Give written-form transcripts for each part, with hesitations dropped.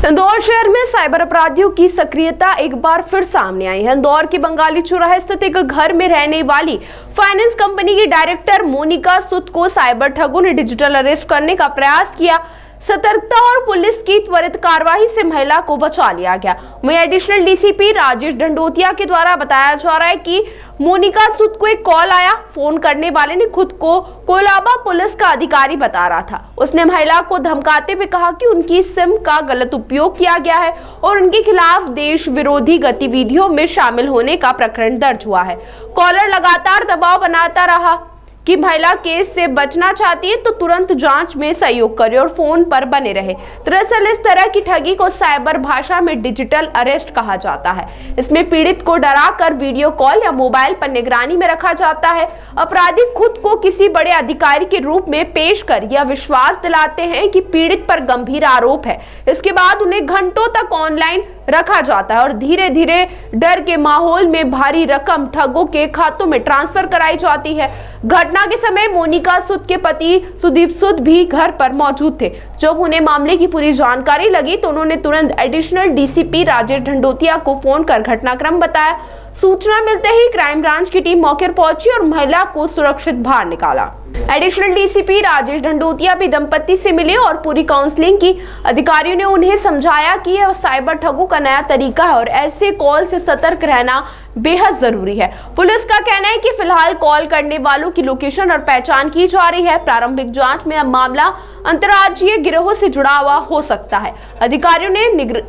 इंदौर शहर में साइबर अपराधियों की सक्रियता एक बार फिर सामने आई है। इंदौर के बंगाली चौराहे स्थित एक घर में रहने वाली फाइनेंस कंपनी की डायरेक्टर मोनिका सूद को साइबर ठगों ने डिजिटल अरेस्ट करने का प्रयास किया। सतर्कता और पुलिस की त्वरित कार्रवाई से महिला को बचा लिया गया। वहीं एडिशनल डीसीपी राजेश ढंडोतिया के द्वारा बताया जा रहा है कि मोनिका सूद को एक कॉल आया। फोन करने वाले ने खुद को कोलाबा पुलिस का अधिकारी बता रहा था। उसने महिला को धमकाते हुए कहा कि उनकी सिम का गलत उपयोग किया गया है और उनके खिलाफ देश विरोधी गतिविधियों में शामिल होने का प्रकरण दर्ज हुआ है। कॉलर लगातार दबाव बनाता रहा कि महिला केस से बचना चाहती है तो तुरंत जांच में सहयोग करे और फोन पर बने रहे। दरअसल इस तरह की ठगी को साइबर भाषा में डिजिटल अरेस्ट कहा जाता है। इसमें पीड़ित को डराकर वीडियो कॉल या मोबाइल पर निगरानी में रखा जाता है। अपराधी खुद को किसी बड़े अधिकारी के रूप में पेश कर यह विश्वास दिलाते हैं कि पीड़ित पर गंभीर आरोप है। इसके बाद उन्हें घंटों तक ऑनलाइन रखा जाता है और धीरे धीरे डर के माहौल में भारी रकम ठगों के खातों में ट्रांसफर कराई जाती है। घटना के समय मोनिका सूद के पति सुदीप सूद भी घर पर मौजूद थे। जब उन्हें मामले की पूरी जानकारी लगी तो उन्होंने तुरंत एडिशनल डीसीपी राजेश ढंडोतिया को फोन कर घटनाक्रम बताया। सूचना मिलते ही क्राइम ब्रांच की टीम मौके पर पहुंची और महिला को सुरक्षित बाहर निकाला। एडिशनल डीसीपी राजेश ढंडोतिया भी दंपति से मिले और पूरी काउंसलिंग की। अधिकारियों ने उन्हें समझाया कि यह साइबर ठगों का नया तरीका है और ऐसे कॉल से सतर्क रहना बेहद जरूरी है। पुलिस का कहना है कि फिलहाल कॉल करने वालों की लोकेशन और पहचान की जा रही है। प्रारंभिक जांच में अब मामला अंतर्राज्यीय गिरोह से जुड़ा हुआ हो सकता है। अधिकारियों ने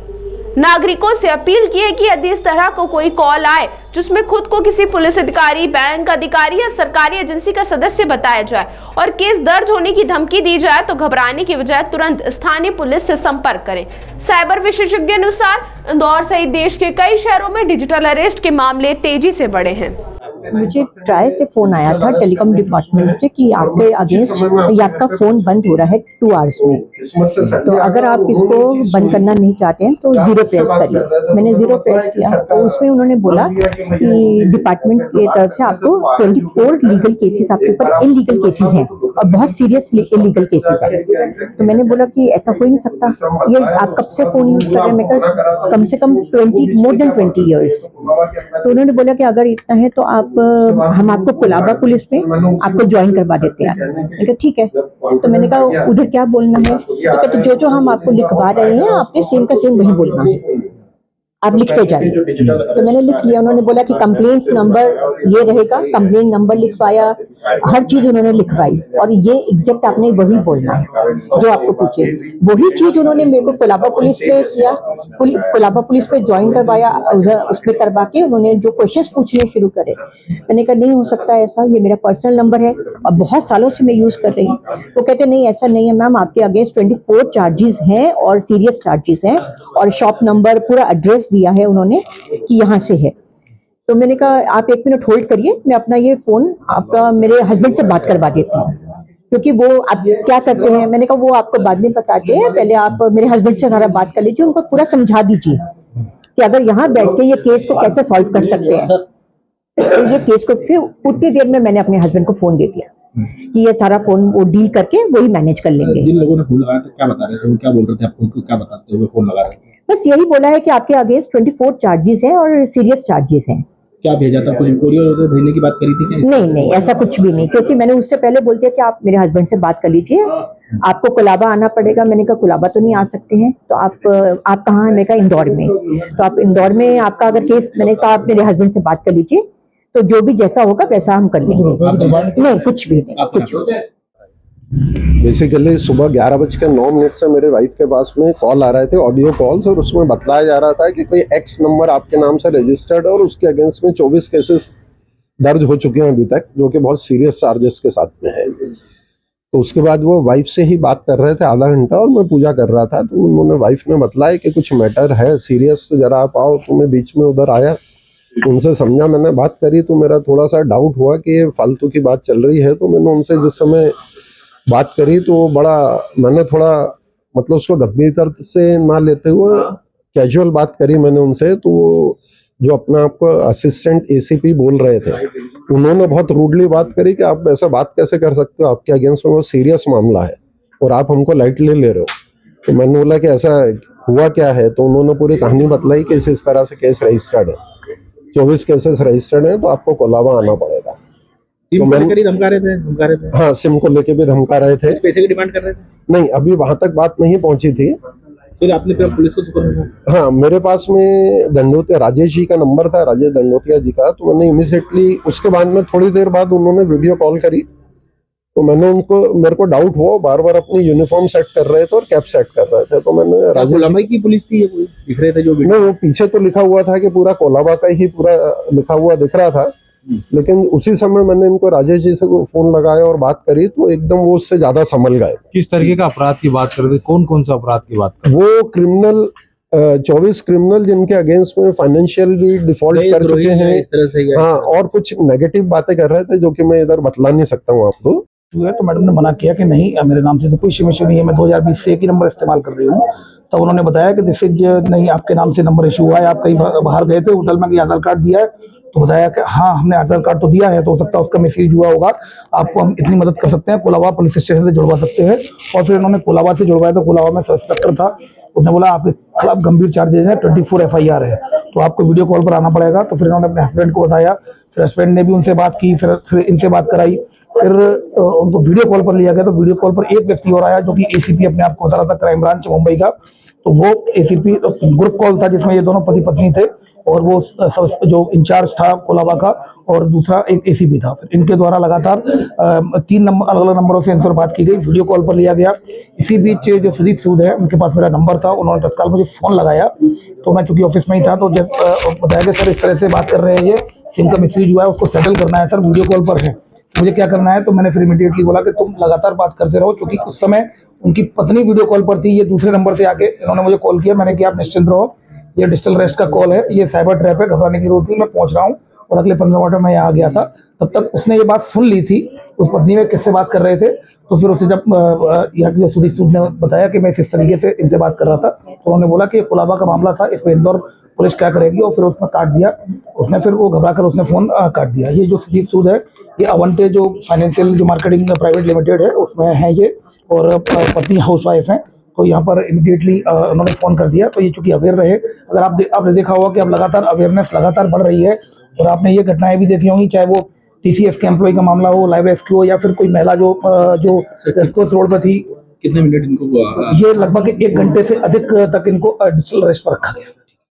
नागरिकों से अपील की है कि यदि इस तरह को कोई कॉल आए जिसमें खुद को किसी पुलिस अधिकारी, बैंक अधिकारी या सरकारी एजेंसी का सदस्य बताया जाए और केस दर्ज होने की धमकी दी जाए तो घबराने की बजाय तुरंत स्थानीय पुलिस से संपर्क करें। साइबर विशेषज्ञ अनुसार इंदौर सहित देश के कई शहरों में डिजिटल अरेस्ट के मामले तेजी से बढ़े हैं। मुझे ट्राई से फोन आया था टेलीकॉम डिपार्टमेंट से कि आपके अगेंस्ट आपका फोन बंद हो रहा है 2 आवर्स में, तो अगर आप इसको बंद करना नहीं चाहते हैं तो 0 प्रेस करिए। मैंने 0 प्रेस किया तो उसमें उन्होंने बोला कि डिपार्टमेंट की तरफ से आपको 24 लीगल केसेस आपके ऊपर इलीगल केसेस हैं और बहुत सीरियस इलीगल केसेस हैं। तो मैंने बोला कि ऐसा हो ही नहीं सकता, ये आप कब से फोन यूज कर रहे हैं? मैं कहा कम से कम मोर देन 20 ईयर्स। तो उन्होंने बोला कि अगर इतना है तो आप हम आपको कोलाबा पुलिस में आपको ज्वाइन करवा देते हैं। मैंने कहा ठीक है। तो मैंने कहा उधर क्या बोलना है? तो कहते जो हम आपको लिखवा रहे हैं आपने सेम का सेम वही बोलना है, आप लिखते जाइए। तो मैंने लिख लिया। उन्होंने बोला कि कंप्लेंट नंबर ये रहेगा, कंप्लेंट नंबर लिखवाया, हर चीज उन्होंने लिखवाई और ये एग्जैक्ट आपने वही बोलना है जो आपको पूछे। वही चीज उन्होंने मेरे को कोलाबा पुलिस पे किया, कोलाबा पुलिस पे ज्वाइन करवाया। उसमें करवा के उन्होंने जो क्वेश्चंस पूछने शुरू करे। मैंने कहा नहीं हो सकता ऐसा, ये मेरा पर्सनल नंबर है और बहुत सालों से मैं यूज कर रही हूँ। वो कहते नहीं ऐसा नहीं है मैम, आपके अगेंस्ट 24 चार्जेस हैं और सीरियस चार्जेस हैं और शॉप नंबर पूरा एड्रेस दिया है उन्होंने कि यहाँ से है। तो मैंने कहा आप 1 मिनट होल्ड करिए, मैं अपना ये फोन आपका मेरे हस्बैंड से बात करवा देती हूँ, क्योंकि वो आप क्या करते हैं। मैंने कहा वो आपको बाद में बताते हैं, पहले आप मेरे हस्बैंड से सारा बात कर लीजिए, उनको पूरा समझा दीजिए कि अगर यहाँ बैठ के ये केस को कैसे सॉल्व कर सकते हैं। तो ये केस को फिर उतनी देर में मैंने अपने हस्बैंड को फोन दे दिया कि ये सारा फोन वो डील करके वही मैनेज कर लेंगे। जिन लोगों ने फोन लगाया था क्या बता रहे थे, वो क्या बोल रहे थे, आपको क्या बताते हुए फोन लगा रहे थे? बस यही बोला है कि आपके अगेंस्ट 24 चार्जेस हैं और सीरियस चार्जेस हैं। क्या भेजा था? कुछ कोरियर भेजने की बात करी थी क्या? नहीं नहीं ऐसा कुछ भी नहीं, क्योंकि मैंने उससे पहले बोल दिया कि आप मेरे हस्बैंड से बात कर लीजिए, आपको कोलाबा आना पड़ेगा। मैंने कहा कोलाबा तो नहीं आ सकते हैं, तो आप कहाँ हैं? मैंने कहा इंदौर में। तो आप इंदौर में आपका अगर केस, मैंने कहा आप मेरे हस्बैंड से बात कर लीजिए, तो जो भी जैसा होगा वैसा हम कर लेंगे। नहीं कुछ भी नहीं, कुछ बेसिकली सुबह 11:09 से मेरे वाइफ के पास में कॉल आ रहे थे, ऑडियो कॉल्स, और उसमें बताया जा रहा था कि कोई एक्स नंबर आपके नाम से रजिस्टर्ड है और उसके अगेंस्ट में 24 केसेस दर्ज हो चुके हैं अभी तक, जो कि बहुत सीरियस चार्जेस के साथ में है। तो उसके बाद वो वाइफ से ही बात कर रहे थे आधा घंटा और मैं पूजा कर रहा था। तो उन्होंने वाइफ ने बतलाया कि कुछ मैटर है सीरियस, तो जरा आप आओ। तो मैं बीच में उधर आया, उनसे समझा, मैंने बात करी तो मेरा थोड़ा सा डाउट हुआ कि ये फालतू की बात चल रही है। तो मैंने उनसे जिस समय बात करी तो मैंने थोड़ा मतलब उसको गंभीरता से ना लेते हुए कैजुअल बात करी मैंने उनसे। तो वो जो अपना आपको असिस्टेंट एसीपी बोल रहे थे, उन्होंने बहुत रूडली बात करी कि आप ऐसा बात कैसे कर सकते हो, आपके अगेंस्ट में बहुत सीरियस मामला है और आप हमको लाइटली ले रहे हो। तो मैंने बोला कि ऐसा हुआ क्या है, तो उन्होंने पूरी कहानी बतलाई कि इस तरह से केस रजिस्टर्ड है, 24 केसेस रजिस्टर्ड है, तो आपको कोलाबा आना पड़ेगा। सिम को लेकर ही धमका रहे थे। हाँ, सिम को लेके भी धमका रहे थे। पैसे की डिमांड कर रहे थे? नहीं, अभी वहां तक बात नहीं पहुंची थी। फिर आपने पुलिस को सुपर? हाँ, मेरे पास में दंडोतिया राजेश जी का नंबर था, राजेश दंडोतिया जी का, तो मैंने इमीडिएटली उसके बाद में थोड़ी देर बाद उन्होंने वीडियो कॉल करी, तो मैंने मेरे को डाउट हुआ, बार बार अपनी यूनिफॉर्म सेट कर रहे थे और कैप सेट कर रहे थे, तो मैंने राजेश की पुलिस थी दिख रहे थे जो नहीं, वो पीछे तो लिखा हुआ था कि पूरा कोलाबा का ही पूरा लिखा हुआ दिख रहा था, लेकिन उसी समय मैंने इनको राजेश जी से फोन लगाया और बात करी, तो एकदम वो उससे ज्यादा संभल गए। किस तरीके का अपराध की बात कर रहे थे, कौन कौन सा अपराध की बात कर रहे थे? वो क्रिमिनल 24 क्रिमिनल जिनके अगेंस्ट में फाइनेंशियली डिफॉल्ट कर चुके हैं, इस तरह से हाँ, और कुछ नेगेटिव बातें कर रहे थे जो कि मैं इधर बतला नहीं सकता हूँ आपको। है तो मैडम ने मना किया कि नहीं, मेरे नाम से तो कोई इशू नहीं है, मैं 2020 से एक ही नंबर इस्तेमाल कर रही हूँ। तो उन्होंने बताया कि दिस इज नहीं, आपके नाम से नंबर इशू हुआ है, आप कहीं बाहर गए थे, होटल में आधार कार्ड दिया है, तो बताया कि हाँ हमने आधार कार्ड तो दिया है, तो हो सकता है उसका मिसयूज हुआ होगा, आपको हम इतनी मदद कर सकते हैं, कोलाबा पुलिस स्टेशन से जुड़वा सकते हैं। और फिर इन्होंने कोलाबा से जुड़वाया, तो कोलाबा में सब इंस्पेक्टर था, उसने बोला आपके खिलाफ गंभीर चार्जेस हैं, 24 FIR है, तो आपको वीडियो कॉल पर आना पड़ेगा। तो फिर इन्होंने अपने हस्बैंड को बताया, फिर हस्बैंड ने भी उनसे बात की, फिर इनसे बात कराई, फिर उनको वीडियो कॉल पर लिया गया। तो वीडियो कॉल पर एक व्यक्ति और आया जो कि ACP अपने आप को बता रहा था, क्राइम ब्रांच मुंबई का, तो वो ACP ग्रुप कॉल था जिसमें ये दोनों पति पत्नी थे, और वो जो इंचार्ज था कोलाबा का, और दूसरा एक ACP था। फिर इनके द्वारा लगातार 3 अलग अलग नंबरों से इनसे बात की गई, वीडियो कॉल पर लिया गया। इसी बीच जो सुदीप सूद है, उनके पास मेरा नंबर था, उन्होंने तत्काल मुझे फोन लगाया, तो मैं चूंकि ऑफिस में ही था, तो जब बताया कि सर इस तरह से बात कर रहे हैं, ये सिम का मिसयूज हुआ है, उसको सेटल करना है सर, वीडियो कॉल पर है, मुझे क्या करना है। तो मैंने फिर इमीडिएटली बोला कि तुम लगातार बात करते रहो, क्योंकि उस समय उनकी पत्नी वीडियो कॉल पर थी, ये दूसरे नंबर से आके इन्होंने मुझे कॉल किया। मैंने कहा आप निश्चिंत रहो, ये डिजिटल अरेस्ट का कॉल है, ये साइबर ट्रैप है, घबराने की जरूरत नहीं, मैं पहुंच रहा हूँ। और अगले 15 मिनट में मैं यहाँ आ गया था। तब तक उसने ये बात सुन ली थी, उस पत्नी में किससे बात कर रहे थे। तो फिर उसे जब यहाँ की सुदीप सूद ने बताया कि मैं इस तरीके से इनसे बात कर रहा था, तो उन्होंने बोला कि कोलाबा का मामला था, इसमें इंदौर पुलिस क्या करेगी, और फिर उसने काट दिया। उसने फिर वो घबरा कर उसने फोन काट दिया। ये जो सुदीप सूद है, ये अवंटे जो फाइनेंशियल जो मार्केटिंग प्राइवेट लिमिटेड है उसमें है ये, और पत्नी हाउसवाइफ है। तो यहाँ पर इमीडिएटली उन्होंने फ़ोन कर दिया। तो ये चूंकि अवेयर रहे, अगर आपने देखा होगा कि अब लगातार अवेयरनेस लगातार बढ़ रही है, और आपने ये घटनाएं भी देखी होंगी, चाहे वो TCS के एम्प्लॉय का मामला हो, लाइव रेस्क्यू हो, या फिर कोई महिला जो रेस्क्यू रोड पर थी। कितने मिनट इनको ये लगभग 1 घंटे से अधिक तक इनको डिजिटल अरेस्ट पर रखा गया।